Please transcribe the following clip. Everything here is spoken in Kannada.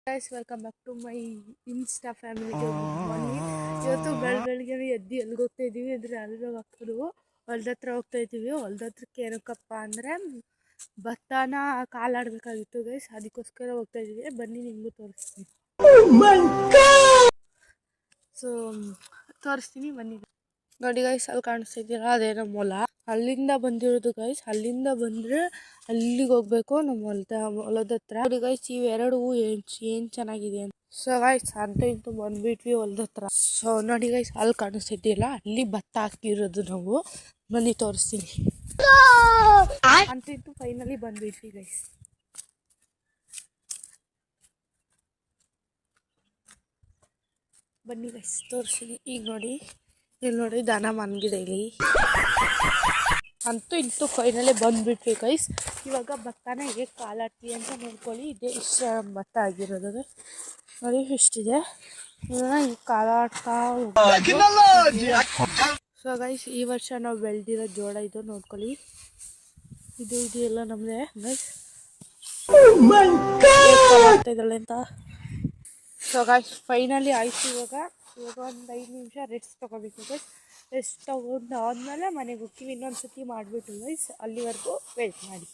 Guys welcome back to my insta family. Morning ಇವತ್ತು ಬೆಳಗ್ಗೆ ಎದ್ದು ಎಲ್ಲಿಗೆ ಹೋಗ್ತಾ ಇದ್ದೀವಿ ಅಂದರೆ ಅಲ್ಲಿಗೆ ಹಾಕೋದು ಹೊಲ್ದ ಹತ್ರ ಹೋಗ್ತಾ ಇದ್ದೀವಿ. ಹೊಲ್ದ ಹತ್ರಕ್ಕೆ ಏನಕ್ಕಪ್ಪ ಅಂದರೆ ಭತ್ತನ ಕಾಲಾಡಬೇಕಾಗಿತ್ತು ಗೈಸ್, ಅದಕ್ಕೋಸ್ಕರ ಹೋಗ್ತಾ ಇದ್ದೀವಿ. ಬನ್ನಿ ನಿಮಗೂ ತೋರಿಸ್ತೀನಿ. ಸೊ ತೋರಿಸ್ತೀನಿ ಬನ್ನಿ. ನೋಡಿ ಗೈಸ್, ಅಲ್ಲಿ ಕಾಣಿಸ್ತಾ ಇದ್ದೀರಾ ಅದೇನೋ ಮೊಲ, ಅಲ್ಲಿಂದ ಬಂದಿರೋದು ಗೈಸ್. ಅಲ್ಲಿಂದ ಬಂದರೆ ಅಲ್ಲಿಗೆ ಹೋಗ್ಬೇಕು ನಮ್ಮ ಹೊಲದ ಹತ್ರ. ನೋಡಿ ಗೈಸ್, ಇವೆರಡು ಏನು ಚೆನ್ನಾಗಿದೆ ಅಂತ. ಸೊ ಗೈಸ್ ಅಂತ ಇಂತೂ ಬಂದ್ಬಿಟ್ವಿ ಹೊಲದ ಹತ್ರ. ಸೊ ನೋಡಿ ಗೈಸ್, ಅಲ್ಲಿ ಕಾಣಿಸ್ತಿದ್ದಿಲ್ಲ, ಅಲ್ಲಿ ಭತ್ತ ಹಾಕಿರೋದು ನಾವು. ಬನ್ನಿ ತೋರಿಸ್ತೀನಿ. ಅಂತ ಇಂತೂ ಫೈನಲಿ ಬಂದ್ಬಿಟ್ವಿ ಗೈಸ್. ಬನ್ನಿ ಗೈಸ್ ತೋರಿಸ್ತೀನಿ. ಈಗ ನೋಡಿ, ಇಲ್ಲಿ ನೋಡಿ ದನ ಮನ್ಗಿದೆ ಇಲ್ಲಿ. ಅಂತೂ ಇಂತೂ ಫೈನಲಿ ಬಂದ್ಬಿಟ್ವಿ ಗೈಸ್. ಇವಾಗ ಭತ್ತನ ಹೇಗೆ ಕಾಲಾಡ್ತೀವಿ ಅಂತ ನೋಡ್ಕೊಳ್ಳಿ. ಇದೇ ಇಷ್ಟ ಭತ್ತ ಆಗಿರೋದು ನೋಡಿ, ಇಷ್ಟಿದೆ. ಇದನ್ನ ಈಗ ಕಾಲಾಡ್ತಾ ಸೊ ಗೈಸ್, ಈ ವರ್ಷ ನಾವು ಬೆಳೆದಿರೋ ಜೋಳ ಇದು ನೋಡ್ಕೊಳ್ಳಿ. ಇದು ಎಲ್ಲ ನಮ್ಮದೇ ಗೈಸ್. ಇದ್ದಾಳೆ ಅಂತ. ಸೊ ಗೈಸ್ ಫೈನಲಿ ಆಯ್ತು. ಇವಾಗ ಒಂದು 5 ನಿಮಿಷ ರೆಸ್ಟ್ ತೊಗೋಬೇಕು ಗೈಸ್. ರೆಸ್ಟ್ ತೊಗೊಂಡು ಆದಮೇಲೆ ಮನೆಗೆ ಹೋಗ್ತೀವಿ. ಇನ್ನೊಂದು ಸತಿ ಮಾಡಿಬಿಟ್ಟು ಗೈಸ್, ಅಲ್ಲಿವರೆಗೂ ವೆಯ್ಟ್ ಮಾಡಿ.